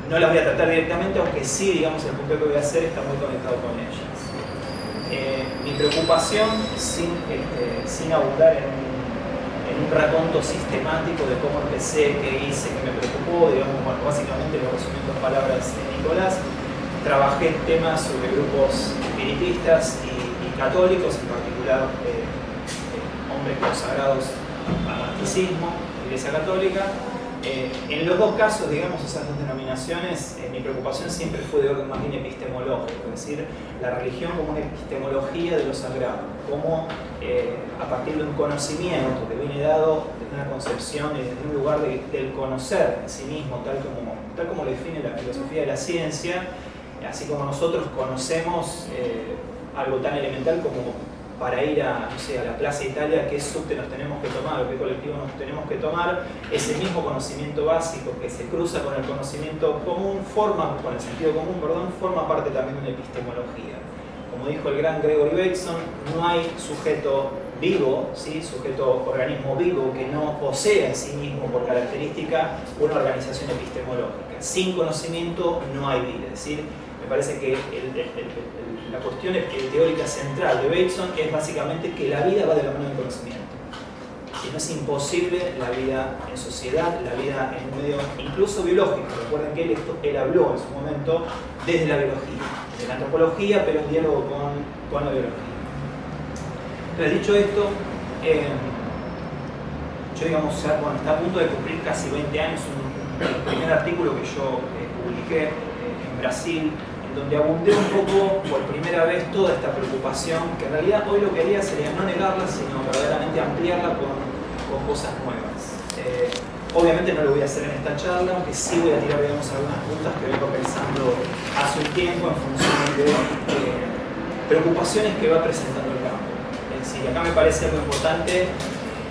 no las voy a tratar directamente, aunque sí, digamos, el punto que voy a hacer está muy conectado con ellas. Mi preocupación, sin abundar en un raconto sistemático de cómo empecé, qué hice, qué me preocupó, digamos, bueno, básicamente lo resumí en 2 palabras de Nicolás. Trabajé temas sobre grupos espiritistas y católicos, en particular hombres consagrados al marxismo, Iglesia Católica. En los 2 casos, digamos, esas 2 denominaciones, mi preocupación siempre fue de orden más bien epistemológico, es decir, la religión como una epistemología de lo sagrado, como a partir de un conocimiento que viene dado desde una concepción y desde un lugar del conocer en sí mismo, tal como lo define la filosofía de la ciencia, así como nosotros conocemos algo tan elemental como para ir a, no sé, a la Plaza Italia, qué subte nos tenemos que tomar o qué colectivo nos tenemos que tomar, ese mismo conocimiento básico que se cruza con el conocimiento común, con el sentido común, forma parte también de una epistemología. Como dijo el gran Gregory Bateson, no hay sujeto vivo, ¿sí? Sujeto organismo vivo que no posea en sí mismo por característica una organización epistemológica. Sin conocimiento no hay vida, es decir, me parece que la cuestión teórica central de Bateson es básicamente que la vida va de la mano del conocimiento. Si no es imposible la vida en sociedad, la vida en un medio incluso biológico. Recuerden que él habló en su momento desde la biología, de la antropología, pero en diálogo con la biología. Entonces, dicho esto, yo digamos, bueno, está a punto de cumplir casi 20 años el primer artículo que yo publiqué en Brasil, donde abundé un poco por primera vez toda esta preocupación, que en realidad hoy lo que haría sería no negarla, sino verdaderamente ampliarla con cosas nuevas. Obviamente no lo voy a hacer en esta charla, aunque sí voy a tirar, digamos, algunas puntas que vengo pensando hace un tiempo en función de preocupaciones que va presentando el campo. Es decir, acá me parece algo importante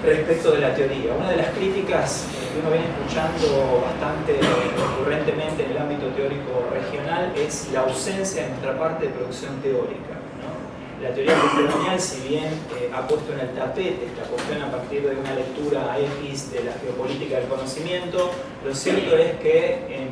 respecto de la teoría. Una de las críticas que uno viene escuchando bastante recurrentemente en el ámbito teórico regional es la ausencia de nuestra parte de producción teórica, ¿no? La teoría postcolonial, si bien ha puesto en el tapete esta cuestión a partir de una lectura X de la geopolítica del conocimiento, lo cierto es que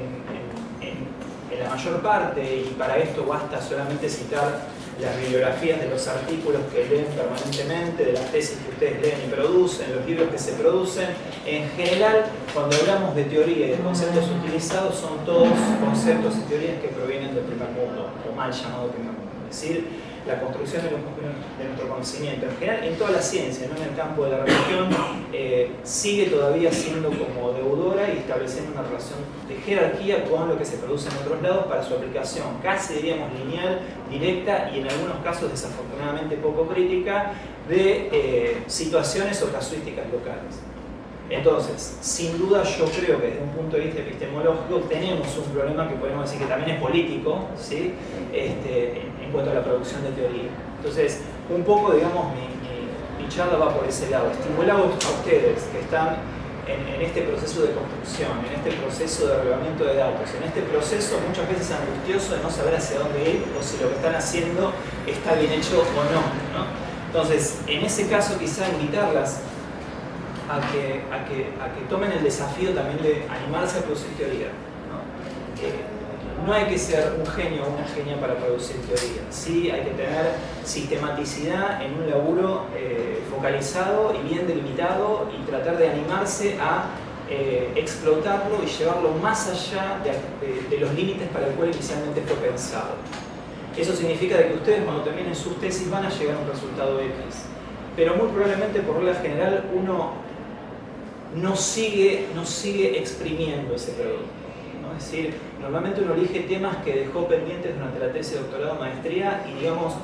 en la mayor parte, y para esto basta solamente citar las bibliografías de los artículos que leen permanentemente, de las tesis que ustedes leen y producen, los libros que se producen, en general, cuando hablamos de teoría y de conceptos utilizados, son todos conceptos y teorías que provienen del primer mundo, o mal llamado primer mundo. Es decir, la construcción de nuestro conocimiento, en general, en toda la ciencia, no en el campo de la religión, sigue todavía siendo como deudora y estableciendo una relación de jerarquía con lo que se produce en otros lados para su aplicación, casi diríamos lineal, directa y en algunos casos desafortunadamente poco crítica, de situaciones o casuísticas locales. Entonces, sin duda yo creo que desde un punto de vista epistemológico tenemos un problema que podemos decir que también es político, ¿sí? En cuanto a la producción de teoría. Entonces, un poco, digamos, mi charla va por ese lado. Estimulamos a ustedes que están en este proceso de construcción, en este proceso de relevamiento de datos, en este proceso muchas veces angustioso de no saber hacia dónde ir o si lo que están haciendo está bien hecho o no, ¿no? Entonces, en ese caso quizá invitarlas a que tomen el desafío también de animarse a producir teoría, ¿no? No hay que ser un genio o una genia para producir teoría. Sí hay que tener sistematicidad en un laburo focalizado y bien delimitado y tratar de animarse a explotarlo y llevarlo más allá de los límites para el cual inicialmente fue pensado. Eso significa de que ustedes cuando terminen sus tesis van a llegar a un resultado X, pero muy probablemente por regla general uno no sigue exprimiendo ese producto, ¿no? Es decir, normalmente uno elige temas que dejó pendientes durante la tesis de doctorado o maestría y digamos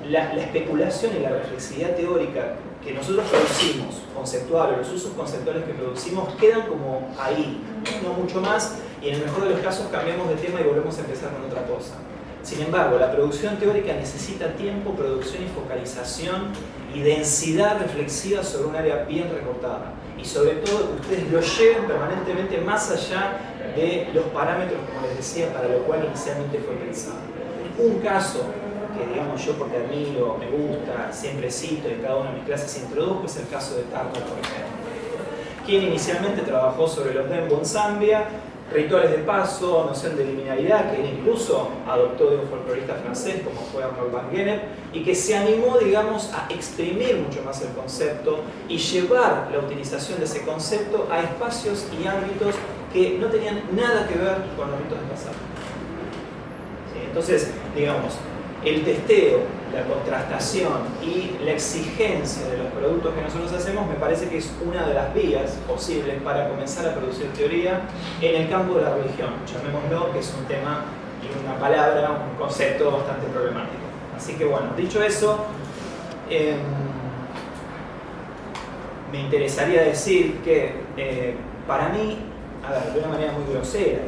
la especulación y la reflexividad teórica que nosotros producimos, conceptual, o los usos conceptuales que producimos quedan como ahí, no mucho más, y en el mejor de los casos cambiamos de tema y volvemos a empezar con otra cosa. Sin embargo, la producción teórica necesita tiempo, producción y focalización y densidad reflexiva sobre un área bien recortada. Y sobre todo que ustedes lo lleven permanentemente más allá de los parámetros, como les decía, para lo cual inicialmente fue pensado. Un caso que, digamos, yo porque admiro, me gusta, siempre cito y en cada una de mis clases introduzco, es el caso de Turner, por ejemplo, quien inicialmente trabajó sobre los Dembo en Zambia, rituales de paso, noción de liminalidad, que él incluso adoptó de un folclorista francés como fue Arnold van Gennep, y que se animó, digamos, a exprimir mucho más el concepto y llevar la utilización de ese concepto a espacios y ámbitos que no tenían nada que ver con los ritos de pasado. ¿Sí? Entonces, digamos, el testeo, la contrastación y la exigencia de los productos que nosotros hacemos me parece que es una de las vías posibles para comenzar a producir teoría en el campo de la religión, llamémoslo, que es un tema y una palabra, un concepto bastante problemático. Así que bueno, dicho eso, me interesaría decir que para mí, a ver, de una manera muy grosera,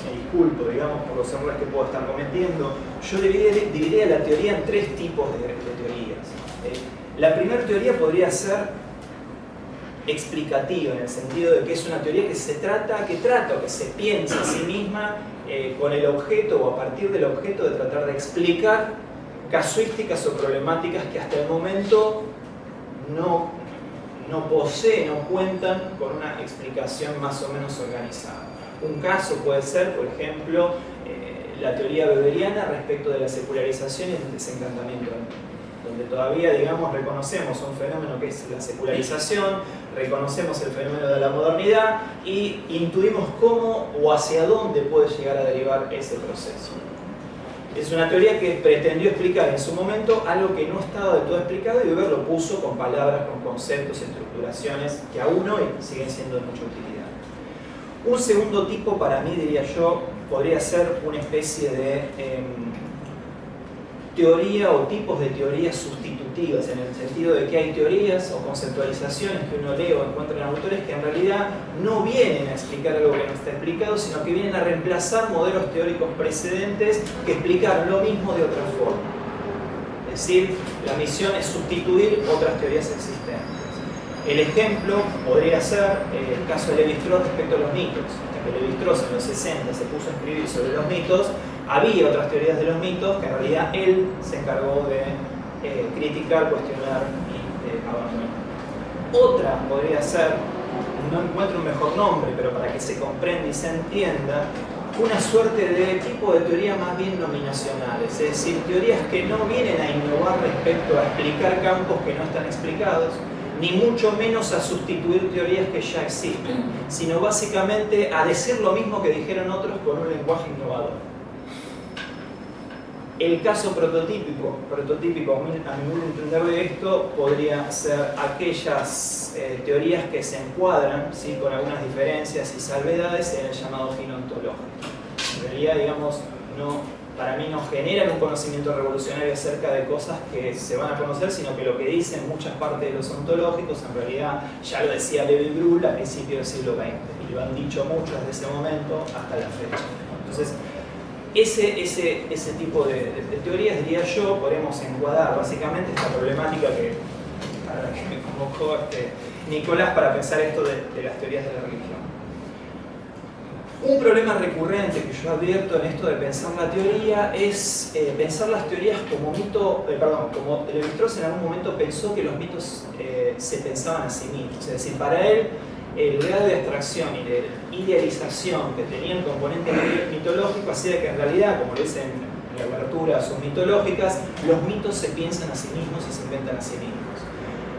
me disculpo, digamos, por los errores que puedo estar cometiendo, yo dividiría la teoría en tres tipos de teorías. La primera teoría podría ser explicativa, en el sentido de que es una teoría que se piensa a sí misma con el objeto o a partir del objeto de tratar de explicar casuísticas o problemáticas que hasta el momento no poseen o cuentan con una explicación más o menos organizada. Un caso puede ser, por ejemplo, la teoría weberiana respecto de la secularización y el desencantamiento, donde todavía, digamos, reconocemos un fenómeno que es la secularización, reconocemos el fenómeno de la modernidad y intuimos cómo o hacia dónde puede llegar a derivar ese proceso. Es una teoría que pretendió explicar en su momento algo que no estaba del todo explicado y Weber lo puso con palabras, con conceptos, estructuraciones que aún hoy siguen siendo de mucha utilidad. Un segundo tipo, para mí, diría yo, podría ser una especie de teoría o tipos de teorías sustitutivas, en el sentido de que hay teorías o conceptualizaciones que uno lee o encuentra en autores que en realidad no vienen a explicar algo que no está explicado, sino que vienen a reemplazar modelos teóricos precedentes que explicaron lo mismo de otra forma. Es decir, la misión es sustituir otras teorías existentes. El ejemplo podría ser el caso de Lévi-Strauss respecto a los mitos. Hasta que Lévi-Strauss en los 60 se puso a escribir sobre los mitos, había otras teorías de los mitos que en realidad él se encargó de criticar, cuestionar y abandonar. Otra podría ser, no encuentro un mejor nombre, pero para que se comprenda y se entienda, una suerte de tipo de teoría más bien nominacionales, es decir, teorías que no vienen a innovar respecto a explicar campos que no están explicados, ni mucho menos a sustituir teorías que ya existen, sino básicamente a decir lo mismo que dijeron otros con un lenguaje innovador. El caso prototípico a mi modo de entender de esto, podría ser aquellas teorías que se encuadran, ¿sí?, con algunas diferencias y salvedades en el llamado gino ontológico. En realidad, digamos, para mí no generan un conocimiento revolucionario acerca de cosas que se van a conocer, sino que lo que dicen muchas partes de los ontológicos, en realidad ya lo decía Lévi-Strauss a principios del siglo XX, y lo han dicho muchos desde ese momento hasta la fecha. Entonces, ese tipo de teorías, diría yo, podemos encuadrar básicamente esta problemática para la que me convocó Nicolás para pensar esto de las teorías de la religión. Un problema recurrente que yo advierto en esto de pensar la teoría es pensar las teorías como mito, como Lévi-Strauss en algún momento pensó que los mitos se pensaban a sí mismos. Es decir, para él el grado de abstracción y de idealización que tenía el componente mitológico hacía que en realidad, como lo dice en la abertura sus mitológicas, los mitos se piensan a sí mismos y se inventan a sí mismos.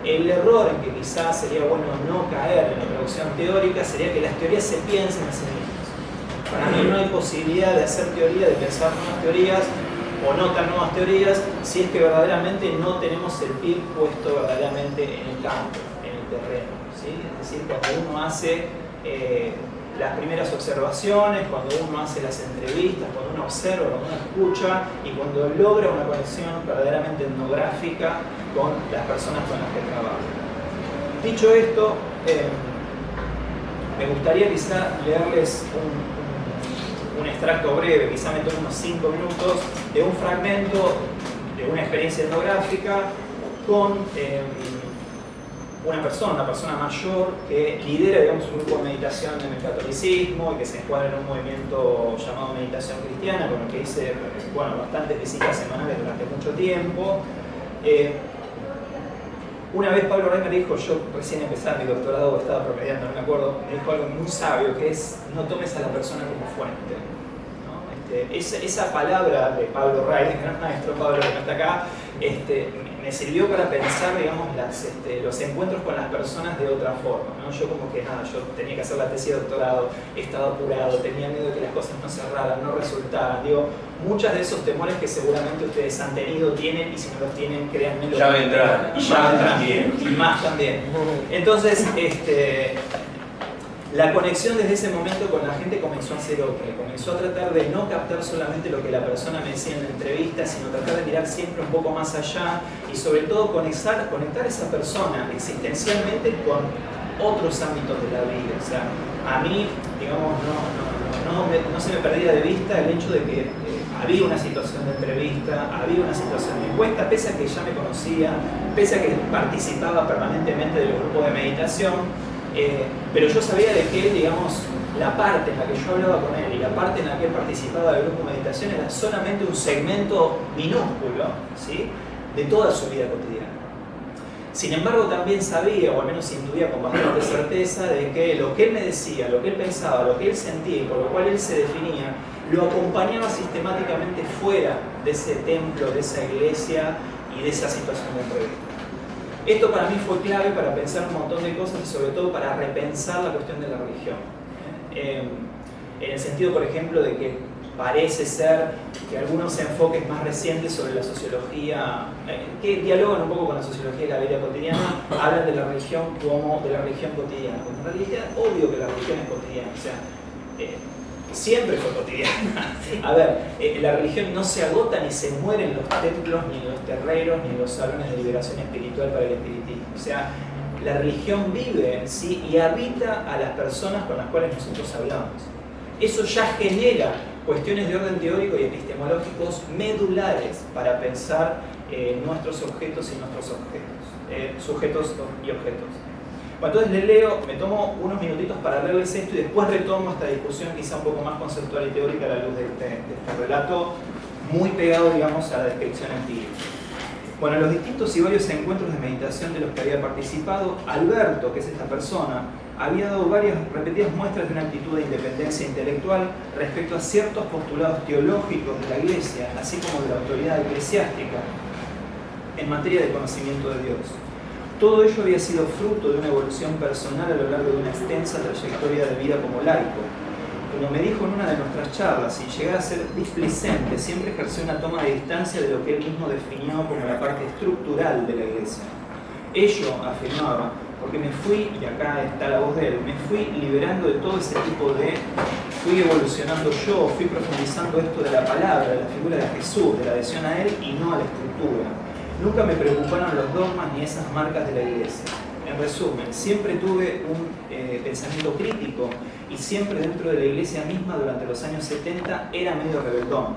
El error en que quizás sería bueno no caer en la producción teórica sería que las teorías se piensen a sí mismas. Para mí no hay posibilidad de hacer teoría, de pensar nuevas teorías o no tan nuevas teorías, si es que verdaderamente no tenemos el pie puesto verdaderamente en el campo, en el terreno, ¿sí? Es decir, cuando uno hace las primeras observaciones, cuando uno hace las entrevistas, cuando uno observa, cuando uno escucha y cuando logra una conexión verdaderamente etnográfica con las personas con las que trabaja. Dicho esto, me gustaría quizá leerles un extracto breve, quizá me tome unos 5 minutos, de un fragmento de una experiencia etnográfica con una persona mayor que lidera, digamos, un grupo de meditación en el catolicismo y que se encuadra en un movimiento llamado meditación cristiana, con el que hice bastantes visitas semanales durante mucho tiempo. Una vez Pablo Rey me dijo, yo recién empezaba mi doctorado, estaba promediando, no me acuerdo, me dijo algo muy sabio, que es no tomes a la persona como fuente. ¿No? Esa palabra de Pablo Rey, el gran maestro Pablo que no está acá, me sirvió para pensar, digamos, los encuentros con las personas de otra forma, ¿no? Yo como que nada, yo tenía que hacer la tesis de doctorado, estaba apurado, tenía miedo de que las cosas no cerraran, no resultaran. Digo, muchos de esos temores que seguramente ustedes han tenido, tienen, y si no los tienen, créanme. Ya vendrán. Y ya vendrán. Y más también. Entonces, la conexión desde ese momento con la gente comenzó a ser otra. Comenzó a tratar de no captar solamente lo que la persona me decía en la entrevista, sino tratar de mirar siempre un poco más allá y sobre todo conectar a esa persona existencialmente con otros ámbitos de la vida. O sea, a mí, digamos, no se me perdía de vista el hecho de que había una situación de entrevista, había una situación de encuesta, pese a que ya me conocía, pese a que participaba permanentemente de los grupos de meditación. Pero yo sabía de que, digamos, la parte en la que yo hablaba con él y la parte en la que él participaba del grupo de meditación era solamente un segmento minúsculo, ¿sí?, de toda su vida cotidiana. Sin embargo, también sabía, o al menos intuía con bastante certeza, de que lo que él me decía, lo que él pensaba, lo que él sentía y por lo cual él se definía, lo acompañaba sistemáticamente fuera de ese templo, de esa iglesia y de esa situación de entrevista. Esto para mí fue clave para pensar un montón de cosas y sobre todo para repensar la cuestión de la religión. En el sentido, por ejemplo, de que parece ser que algunos enfoques más recientes sobre la sociología, que dialogan un poco con la sociología de la vida cotidiana, hablan de la religión como de la religión cotidiana. Como en realidad, obvio que la religión es cotidiana, o sea, siempre fue cotidiana. A ver, la religión no se agota ni se muere en los templos, ni en los terreros, ni en los salones de liberación espiritual para el espiritismo. O sea, la religión vive en sí y habita a las personas con las cuales nosotros hablamos. Eso ya genera cuestiones de orden teórico y epistemológicos medulares para pensar nuestros objetos y nuestros objetos, sujetos y objetos. Bueno, entonces le leo, me tomo unos minutitos para leerles esto y después retomo esta discusión quizá un poco más conceptual y teórica a la luz de este relato, muy pegado, digamos, a la descripción empírica. Bueno, en los distintos y varios encuentros de meditación de los que había participado, Alberto, que es esta persona, había dado varias repetidas muestras de una actitud de independencia intelectual respecto a ciertos postulados teológicos de la Iglesia, así como de la autoridad eclesiástica en materia de conocimiento de Dios. Todo ello había sido fruto de una evolución personal a lo largo de una extensa trayectoria de vida como laico. Como me dijo en una de nuestras charlas, sin llegar a ser displicente, siempre ejerció una toma de distancia de lo que él mismo definió como la parte estructural de la Iglesia. Ello, afirmaba, porque me fui, y acá está la voz de él, me fui liberando de todo ese tipo de... fui evolucionando yo, fui profundizando esto de la palabra, de la figura de Jesús, de la adhesión a él y no a la estructura. Nunca me preocuparon los dogmas ni esas marcas de la Iglesia. En resumen, siempre tuve un pensamiento crítico y siempre dentro de la Iglesia misma durante los años 70 era medio rebeldón.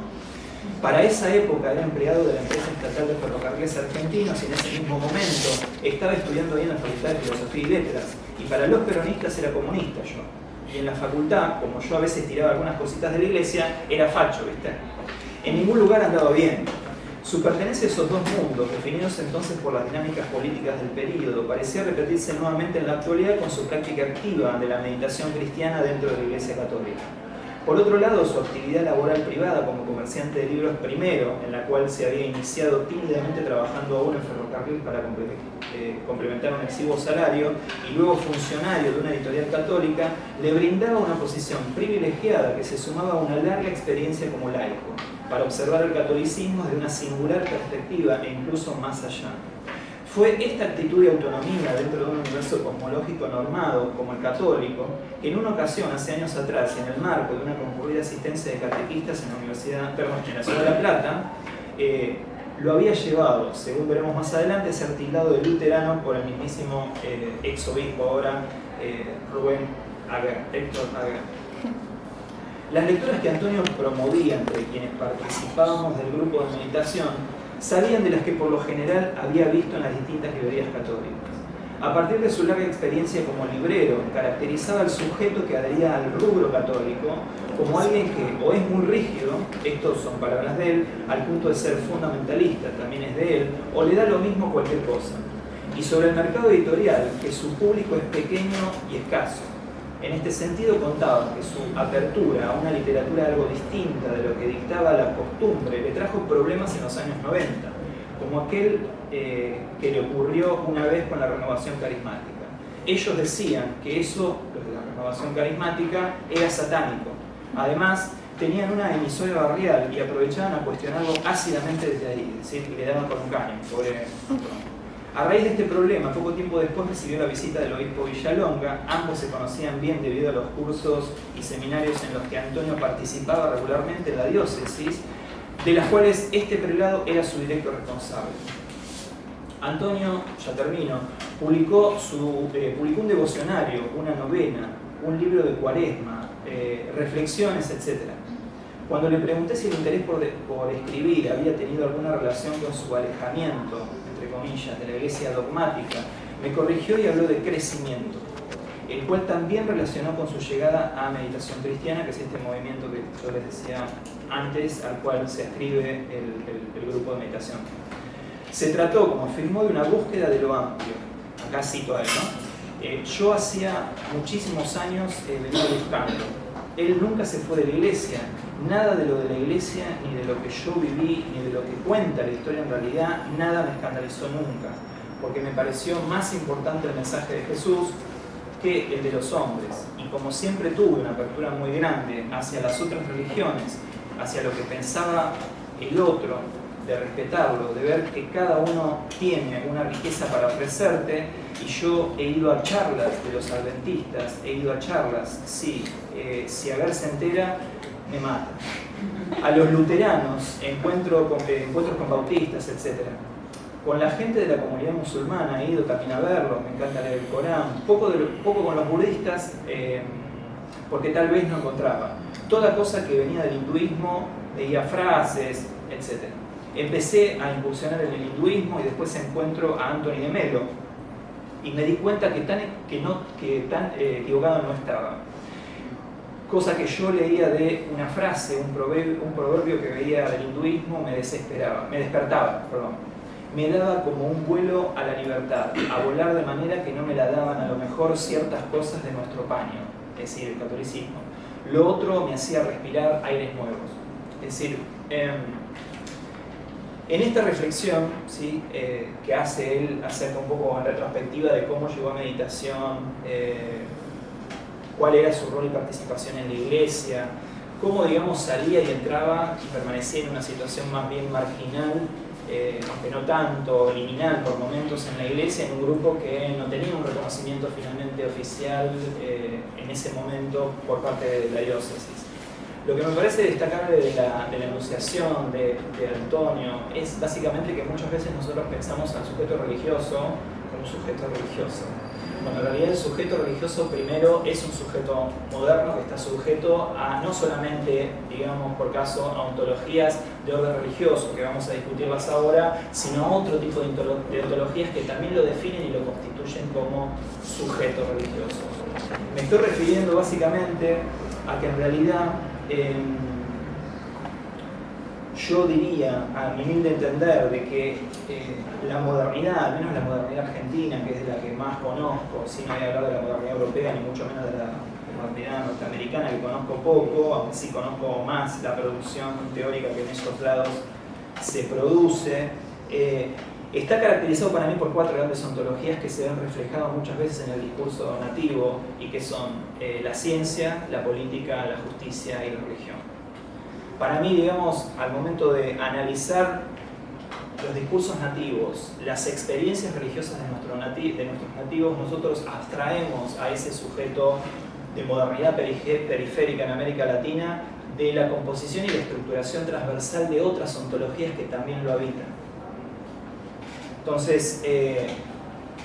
Para esa época era empleado de la empresa estatal de ferrocarriles argentinos y en ese mismo momento estaba estudiando ahí en la Facultad de Filosofía y Letras. Y para los peronistas era comunista yo. Y en la facultad, como yo a veces tiraba algunas cositas de la Iglesia, era facho, ¿viste? En ningún lugar andaba bien. Su pertenencia a esos dos mundos, definidos entonces por las dinámicas políticas del período, parecía repetirse nuevamente en la actualidad con su práctica activa de la meditación cristiana dentro de la Iglesia Católica. Por otro lado, su actividad laboral privada como comerciante de libros primero, en la cual se había iniciado tímidamente trabajando aún en ferrocarril para complementar un exiguo salario, y luego funcionario de una editorial católica, le brindaba una posición privilegiada que se sumaba a una larga experiencia como laico, para observar el catolicismo desde una singular perspectiva e incluso más allá. Fue esta actitud de autonomía dentro de un universo cosmológico normado como el católico, que en una ocasión, hace años atrás, en el marco de una concurrida asistencia de catequistas en la Ciudad de La Plata, lo había llevado, según veremos más adelante, a ser tildado de luterano por el mismísimo ex-obispo ahora, Héctor Aguer. Las lecturas que Antonio promovía entre quienes participábamos del grupo de meditación salían de las que por lo general había visto en las distintas librerías católicas. A partir de su larga experiencia como librero, caracterizaba al sujeto que adhería al rubro católico como alguien que o es muy rígido, estos son palabras de él, al punto de ser fundamentalista, también es de él, o le da lo mismo cualquier cosa. y sobre el mercado editorial, que su público es pequeño y escaso. En este sentido contaba que su apertura a una literatura algo distinta de lo que dictaba la costumbre le trajo problemas en los años 90, como aquel que le ocurrió una vez con la renovación carismática. Ellos decían que eso, los de la renovación carismática, era satánico. Además, tenían una emisora barrial y aprovechaban a cuestionarlo ácidamente desde ahí, es decir, le daban con un caño, pobre. A raíz de este problema, poco tiempo después recibió la visita del obispo Villalonga. Ambos se conocían bien debido a los cursos y seminarios en los que Antonio participaba regularmente en la diócesis, de las cuales este prelado era su directo responsable. Antonio, ya termino, publicó un devocionario, una novena, un libro de cuaresma, reflexiones, etc. Cuando le pregunté si el interés por escribir había tenido alguna relación con su alejamiento, entre comillas, de la iglesia dogmática, me corrigió y habló de crecimiento, el cual también relacionó con su llegada a Meditación Cristiana, que es este movimiento que yo les decía antes, al cual se ascribe el grupo de meditación. Se trató, como afirmó, de una búsqueda de lo amplio. Acá cito a él, ¿no? Yo hacía muchísimos años venía buscando. Él nunca se fue de la iglesia. Nada de lo de la iglesia, ni de lo que yo viví, ni de lo que cuenta la historia en realidad, nada me escandalizó nunca, porque me pareció más importante el mensaje de Jesús que el de los hombres. Y como siempre tuve una apertura muy grande hacia las otras religiones, hacia lo que pensaba el otro, de respetarlo, de ver que cada uno tiene una riqueza para ofrecerte, y yo he ido a charlas de los adventistas, he ido a charlas, sí, si a ver se entera, me mata. A los luteranos, encuentros con bautistas, etc. Con la gente de la comunidad musulmana he ido también a verlos, me encanta leer el Corán, poco con los budistas, porque tal vez no encontraba. Toda cosa que venía del hinduismo, leía frases, etc. Empecé a incursionar en el hinduismo y después encuentro a Anthony de Melo y me di cuenta que tan equivocado no estaba. Cosa que yo leía de una frase, un proverbio que veía del hinduismo, me despertaba, me daba como un vuelo a la libertad, a volar de manera que no me la daban a lo mejor ciertas cosas de nuestro paño, es decir, el catolicismo. Lo otro me hacía respirar aires nuevos. Es decir, en esta reflexión, ¿sí? Que hace él acerca un poco en retrospectiva de cómo llegó a meditación, cuál era su rol y participación en la iglesia, cómo, digamos, salía y entraba y permanecía en una situación más bien marginal, aunque no tanto liminal por momentos en la iglesia, en un grupo que no tenía un reconocimiento finalmente oficial en ese momento por parte de la diócesis. Lo que me parece destacable de la enunciación de Antonio es básicamente que muchas veces nosotros pensamos al sujeto religioso como un sujeto religioso, cuando en realidad el sujeto religioso primero es un sujeto moderno que está sujeto a no solamente, digamos por caso, a ontologías de orden religioso, que vamos a discutirlas ahora, sino a otro tipo de ontologías que también lo definen y lo constituyen como sujeto religioso. Me estoy refiriendo básicamente a que en realidad yo diría, a mi humilde entender, de que la modernidad, al menos la modernidad argentina, que es de la que más conozco, sin hablar de la modernidad europea, ni mucho menos de la modernidad norteamericana, que conozco poco, aunque sí conozco más la producción teórica que en esos lados se produce, está caracterizado para mí por 4 grandes ontologías que se ven reflejadas muchas veces en el discurso nativo y que son la ciencia, la política, la justicia y la religión. Para mí, digamos, al momento de analizar los discursos nativos, las experiencias religiosas de nuestros nativos, nosotros abstraemos a ese sujeto de modernidad periférica en América Latina de la composición y la estructuración transversal de otras ontologías que también lo habitan. Entonces,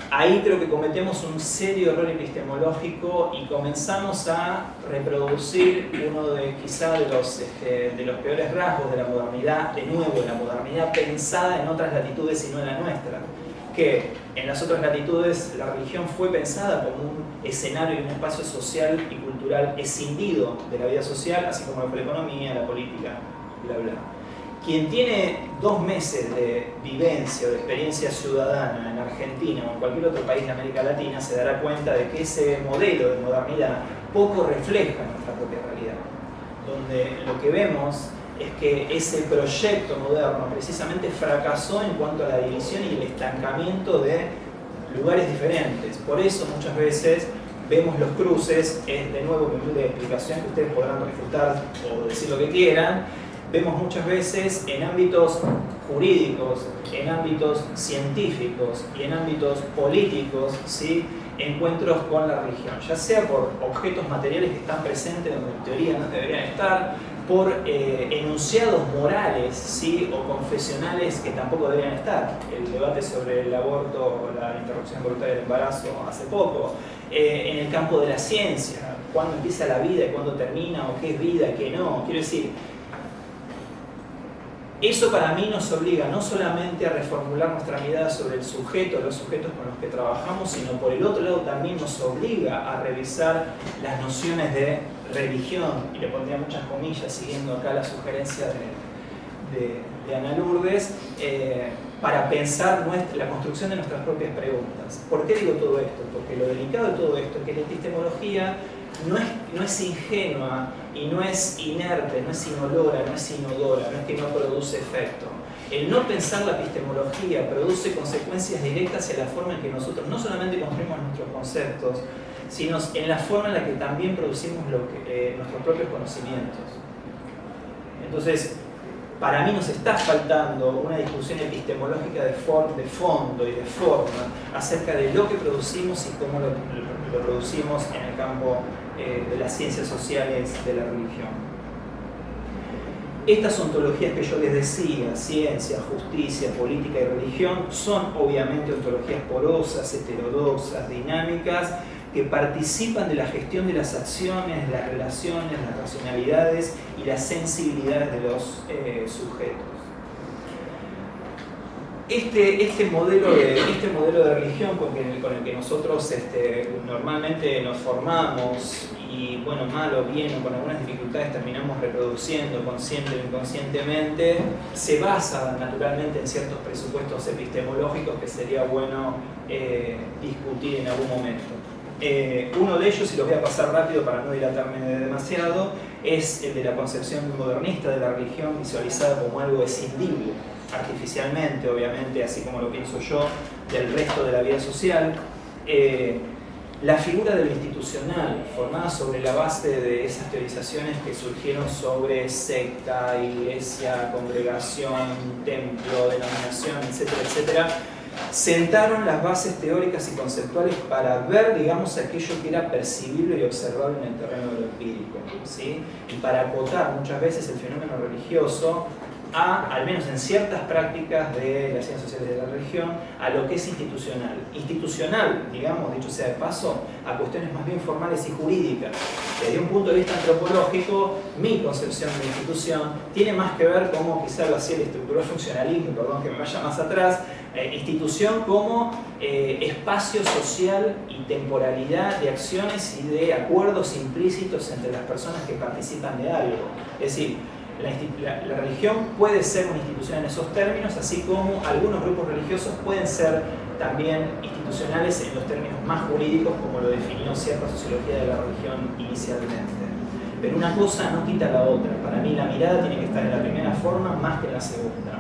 ahí creo que cometemos un serio error epistemológico y comenzamos a reproducir uno de quizá de los peores rasgos de la modernidad, de nuevo, la modernidad pensada en otras latitudes y no en la nuestra, que en las otras latitudes la religión fue pensada como un escenario y un espacio social y cultural escindido de la vida social, así como la economía, la política, bla bla. Quien tiene 2 meses de vivencia o de experiencia ciudadana en Argentina o en cualquier otro país de América Latina se dará cuenta de que ese modelo de modernidad poco refleja nuestra propia realidad, donde lo que vemos es que ese proyecto moderno precisamente fracasó en cuanto a la división y el estancamiento de lugares diferentes. Por eso muchas veces vemos los cruces, de nuevo con de explicación que ustedes podrán refutar o decir lo que quieran, vemos muchas veces en ámbitos jurídicos, en ámbitos científicos y en ámbitos políticos, ¿sí?, encuentros con la religión, ya sea por objetos materiales que están presentes donde en teoría no deberían estar, por enunciados morales, ¿sí?, o confesionales que tampoco deberían estar. El debate sobre el aborto o la interrupción voluntaria del embarazo hace poco. En el campo de la ciencia, cuándo empieza la vida y cuándo termina, o qué es vida y qué no. Quiero decir, eso para mí nos obliga no solamente a reformular nuestra mirada sobre el sujeto, los sujetos con los que trabajamos, sino por el otro lado también nos obliga a revisar las nociones de religión, y le pondría muchas comillas siguiendo acá la sugerencia de Ana Lourdes, para pensar la construcción de nuestras propias preguntas. ¿Por qué digo todo esto? Porque lo delicado de todo esto es que la epistemología no es ingenua y no es inerte, no es inolora, no es inodora, no es que no produce efecto. El no pensar la epistemología produce consecuencias directas en la forma en que nosotros no solamente construimos nuestros conceptos, sino en la forma en la que también producimos nuestros propios conocimientos. Entonces, para mí nos está faltando una discusión epistemológica de fondo y de forma acerca de lo que producimos y cómo lo producimos en el campo de las ciencias sociales de la religión. Estas ontologías que yo les decía, ciencia, justicia, política y religión, son obviamente ontologías porosas, heterodoxas, dinámicas, que participan de la gestión de las acciones, las relaciones, las racionalidades y las sensibilidades de los sujetos. Este modelo de religión con el que nosotros normalmente nos formamos y, bueno, mal o bien o con algunas dificultades terminamos reproduciendo consciente o inconscientemente, se basa naturalmente en ciertos presupuestos epistemológicos que sería bueno discutir en algún momento. Uno de ellos, y los voy a pasar rápido para no dilatarme demasiado, es el de la concepción modernista de la religión visualizada como algo escindible, artificialmente, obviamente, así como lo pienso yo, del resto de la vida social. La figura de lo institucional, formada sobre la base de esas teorizaciones que surgieron sobre secta, iglesia, congregación, templo, denominación, etcétera, etcétera, sentaron las bases teóricas y conceptuales para ver, digamos, aquello que era percibible y observable en el terreno de lo empírico, ¿sí? Y para acotar muchas veces el fenómeno religioso al menos en ciertas prácticas de las ciencias sociales de la religión, a lo que es institucional. Institucional, digamos, dicho sea de paso, a cuestiones más bien formales y jurídicas. Desde un punto de vista antropológico, mi concepción de institución tiene más que ver como, quizá lo hacía el estructural funcionalismo, perdón que me vaya más atrás, institución como espacio social y temporalidad de acciones y de acuerdos implícitos entre las personas que participan de algo. Es decir, la religión puede ser una institución en esos términos, así como algunos grupos religiosos pueden ser también institucionales en los términos más jurídicos, como lo definió cierta sociología de la religión inicialmente. Pero una cosa no quita la otra. Para mí la mirada tiene que estar en la primera forma más que en la segunda.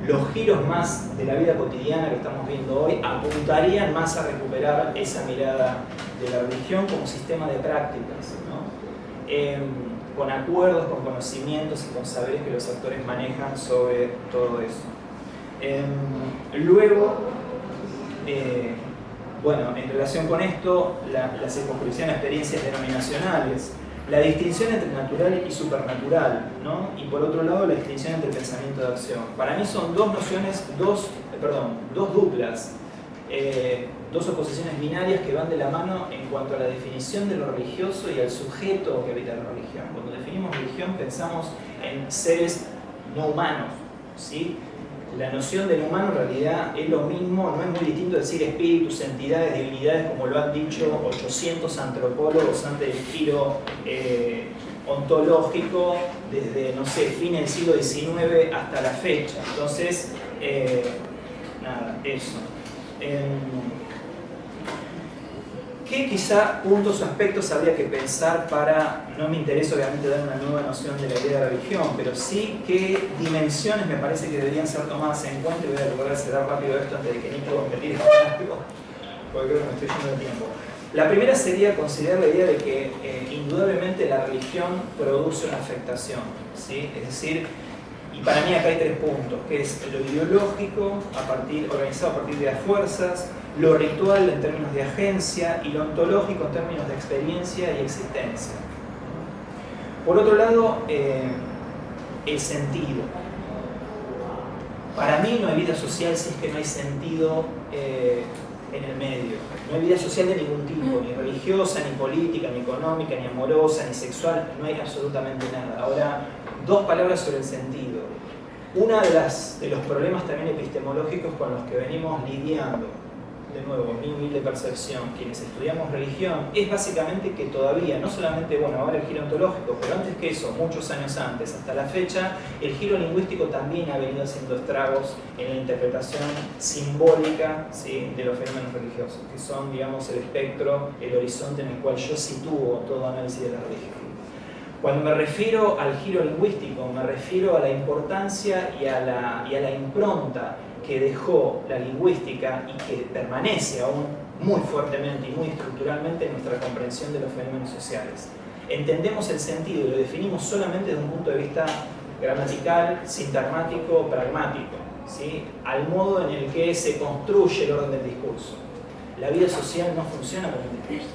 Los giros más de la vida cotidiana que estamos viendo hoy apuntarían más a recuperar esa mirada de la religión como sistema de prácticas, ¿no? Con acuerdos, con conocimientos y con saberes que los actores manejan sobre todo eso. Luego, bueno, en relación con esto, la circunscripción a experiencias denominacionales, la distinción entre natural y supernatural, ¿no? Y por otro lado, la distinción entre pensamiento y acción. Para mí son dos nociones, dos duplas, dos oposiciones binarias que van de la mano en cuanto a la definición de lo religioso y al sujeto que habita la religión. Cuando definimos religión pensamos en seres no humanos, ¿sí? La noción del humano en realidad es lo mismo, no es muy distinto decir espíritus, entidades, divinidades, como lo han dicho 800 antropólogos antes del giro ontológico desde, no sé, fines del siglo XIX hasta la fecha. Entonces, nada, eso. ¿Qué quizá puntos o aspectos habría que pensar para, no me interesa obviamente dar una nueva noción de la idea de religión, pero sí qué dimensiones me parece que deberían ser tomadas en cuenta? Y voy a lograr cerrar rápido esto antes de que Nico me tire algo, porque creo que me estoy yendo de tiempo. La primera sería considerar la idea de que indudablemente la religión produce una afectación, ¿sí? Es decir, y para mí acá hay tres puntos, que es lo ideológico, organizado a partir de las fuerzas, lo ritual en términos de agencia y lo ontológico en términos de experiencia y existencia. Por otro lado, el sentido. Para mí no hay vida social si es que no hay sentido en el medio. No hay vida social de ningún tipo, ni religiosa, ni política, ni económica, ni amorosa, ni sexual, no hay absolutamente nada. Ahora, dos palabras sobre el sentido. Uno de los problemas también epistemológicos con los que venimos lidiando, de nuevo, mi humilde percepción, quienes estudiamos religión, es básicamente que todavía, no solamente, bueno, ahora el giro ontológico, pero antes que eso, muchos años antes, hasta la fecha, el giro lingüístico también ha venido haciendo estragos en la interpretación simbólica, ¿sí?, de los fenómenos religiosos, que son, digamos, el espectro, el horizonte en el cual yo sitúo todo análisis de la religión. Cuando me refiero al giro lingüístico, me refiero a la importancia y a la impronta que dejó la lingüística y que permanece aún muy fuertemente y muy estructuralmente en nuestra comprensión de los fenómenos sociales. Entendemos el sentido y lo definimos solamente desde un punto de vista gramatical, sintagmático, pragmático, ¿sí?, al modo en el que se construye el orden del discurso. La vida social no funciona como un discurso.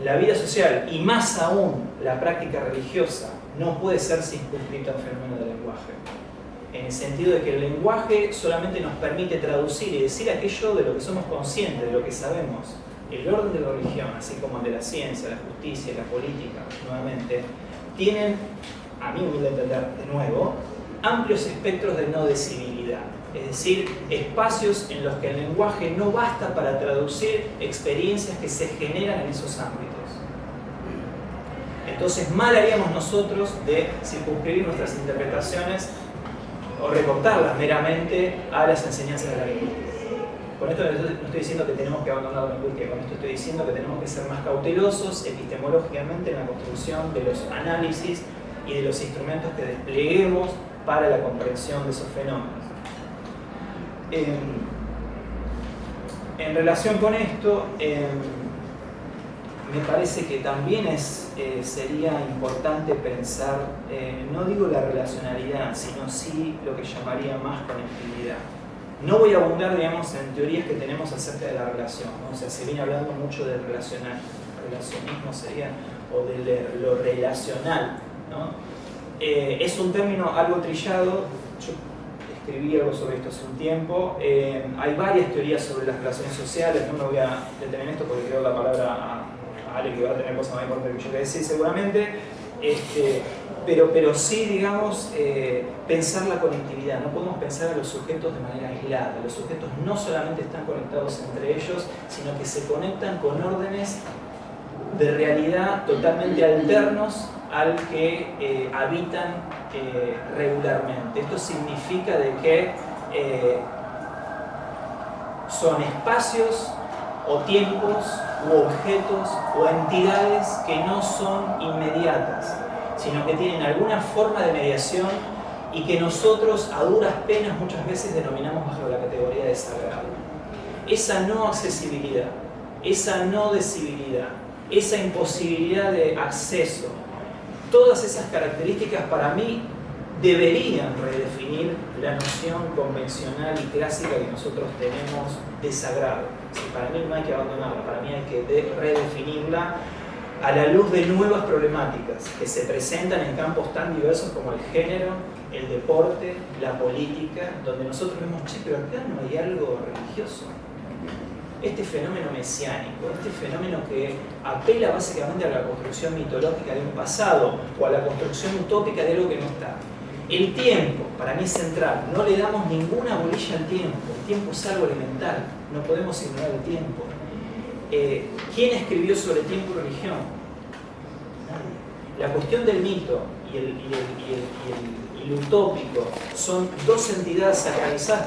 La vida social, y más aún la práctica religiosa, no puede ser circunscrita al fenómeno del lenguaje. En el sentido de que el lenguaje solamente nos permite traducir y decir aquello de lo que somos conscientes, de lo que sabemos. El orden de la religión, así como el de la ciencia, la justicia, la política, nuevamente, tienen, a mi humilde entender, de nuevo, amplios espectros de no decibilidad. Es decir, espacios en los que el lenguaje no basta para traducir experiencias que se generan en esos ámbitos. Entonces, mal haríamos nosotros de circunscribir nuestras interpretaciones o recortarlas meramente a las enseñanzas de la lingüística. Con esto no estoy diciendo que tenemos que abandonar la lingüística, con esto estoy diciendo que tenemos que ser más cautelosos epistemológicamente en la construcción de los análisis y de los instrumentos que despleguemos para la comprensión de esos fenómenos. En relación con esto, me parece que también sería importante pensar, no digo la relacionalidad, sino sí lo que llamaría más conectividad. No voy a abundar, digamos, en teorías que tenemos acerca de la relación, ¿no? O sea, se viene hablando mucho del relacionismo sería, o de lo relacional, ¿no? Es un término algo trillado. Yo escribí algo sobre esto hace un tiempo. Hay varias teorías sobre las relaciones sociales. No me voy a detener en esto porque creo la palabra a Ale, que va a tener cosas más importantes que yo que decir seguramente. Pero sí, digamos, pensar la conectividad. No podemos pensar a los sujetos de manera aislada. Los sujetos no solamente están conectados entre ellos, sino que se conectan con órdenes de realidad totalmente alternos al que habitan regularmente. Esto significa de que son espacios o tiempos u objetos o entidades que no son inmediatas, sino que tienen alguna forma de mediación y que nosotros a duras penas muchas veces denominamos bajo la categoría de sagrado. Esa no accesibilidad, esa no decibilidad, esa imposibilidad de acceso, todas esas características para mí deberían redefinir la noción convencional y clásica que nosotros tenemos de sagrado. Para mí no hay que abandonarla, para mí hay que redefinirla a la luz de nuevas problemáticas que se presentan en campos tan diversos como el género, el deporte, la política, donde nosotros vemos, che, pero acá no hay algo religioso. Este fenómeno mesiánico, este fenómeno que apela básicamente a la construcción mitológica de un pasado o a la construcción utópica de algo que no está. El tiempo, para mí es central, no le damos ninguna bolilla al tiempo, el tiempo es algo elemental, no podemos ignorar el tiempo. ¿Quién escribió sobre tiempo y religión? Nadie. la cuestión del mito y el utópico son dos entidades sacralizadas